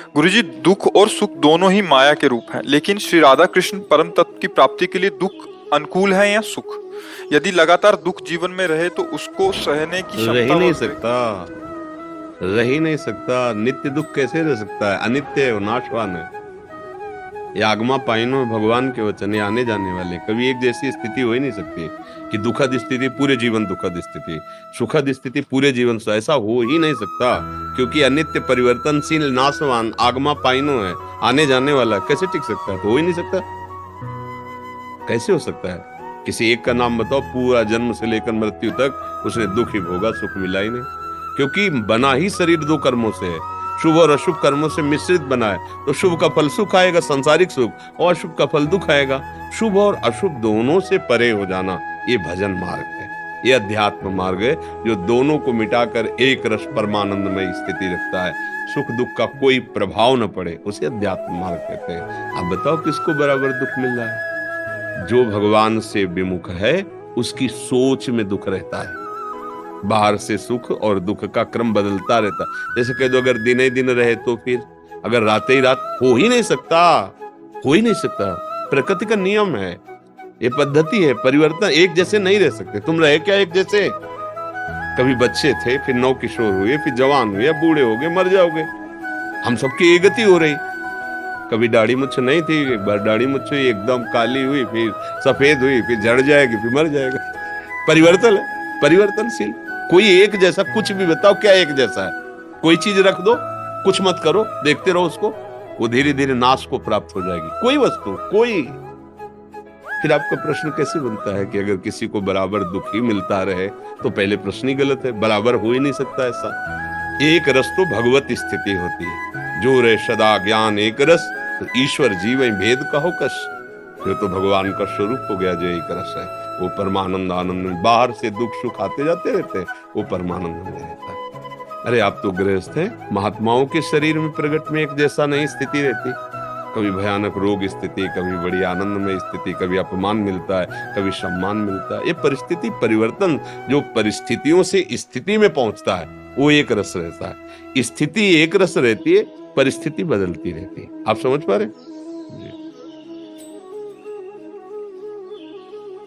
गुरुजी, दुख और सुख दोनों ही माया के रूप हैं, लेकिन श्री राधा कृष्ण परम तत्व की प्राप्ति के लिए दुख अनुकूल है या सुख? यदि लगातार दुख जीवन में रहे तो उसको सहने की रह ही क्षमता नहीं और सकता, रह ही नहीं सकता। नित्य दुख कैसे रह सकता है? अनित्य है, वो नाशवान है। ये आगमा पाइनो है भगवान के वचन, ये आने जाने वाले। कभी एक जैसी स्थिति हो ही नहीं सकती कि दुखद स्थिति पूरे जीवन दुखद स्थिति, सुखद स्थिति पूरे जीवन से, ऐसा हो ही नहीं सकता। क्योंकि अनित्य परिवर्तनशील नाशवान आगमा पाइनो है, आने जाने वाला, कैसे टिक सकता है? तो हो ही नहीं सकता। कैसे हो सकता है? किसी एक का नाम बताओ, पूरा जन्म से लेकर मृत्यु तक उसने दुख ही भोगा, सुख मिला ही नहीं। क्योंकि बना ही शरीर दो कर्मों से है, शुभ और अशुभ कर्मों से मिश्रित बना है। तो शुभ का फल सुख आएगा, सांसारिक सुख, और अशुभ का फल दुख आएगा। शुभ और अशुभ दोनों से परे हो जाना, ये भजन मार्ग है, ये अध्यात्म मार्ग है, जो दोनों को मिटाकर एक रस परमानंदमय स्थिति रखता है। सुख दुख का कोई प्रभाव न पड़े, उसे अध्यात्म मार्ग कहते हैं। अब बताओ किसको बराबर दुख मिल रहा है? जो भगवान से विमुख है उसकी सोच में दुख रहता है। बाहर से सुख और दुख का क्रम बदलता रहता। जैसे कह दो अगर दिन ही दिन रहे तो फिर, अगर रात ही रात, हो ही नहीं सकता, हो ही नहीं सकता। प्रकृति का नियम है, ये पद्धति है, परिवर्तन एक जैसे नहीं रह सकते। तुम रहे क्या एक जैसे? कभी बच्चे थे, फिर नौ किशोर हुए, फिर जवान हुए, बूढ़े हो गए, मर जाओगे। हम सबकी एक गति हो रही। कभी दाढ़ी मुछ नहीं थी, एक बार दाढ़ी मुछ हुई, एकदम काली हुई, फिर सफेद हुई, फिर झड़ जाएगी, फिर मर जाएगा। परिवर्तन है, परिवर्तनशील। कोई एक जैसा कुछ भी बताओ, क्या एक जैसा है? कोई चीज रख दो, कुछ मत करो, देखते रहो उसको, वो धीरे धीरे नाश को प्राप्त हो जाएगी। कोई वस्तु, कोई। फिर आपका प्रश्न कैसे बनता है कि अगर किसी को बराबर दुख ही मिलता रहे, तो पहले प्रश्न ही गलत है। बराबर हो ही नहीं सकता ऐसा। एक रस तो भगवत स्थिति होती है, जो रे सदा ज्ञान एक रस, तो ईश्वर जीव भेद कहो कश। जो तो भगवान का स्वरूप हो गया, जो एक रस है, वो परमानंद आनंद में। बाहर से दुख सुख आते जाते रहते हैं, वो परमानंद में रहता है। अरे आप तो गृहस्थ हैं, महात्माओं के शरीर में प्रगट में एक जैसा नहीं स्थिति रहती। कभी भयानक रोग स्थिति, कभी बड़ी आनंदमय स्थिति, कभी अपमान मिलता है, कभी सम्मान मिलता है। ये परिस्थिति परिवर्तन, जो परिस्थितियों से स्थिति में पहुंचता है, वो एक रस रहता है। स्थिति एक रस रहती है, परिस्थिति बदलती रहती है। आप समझ पा रहे?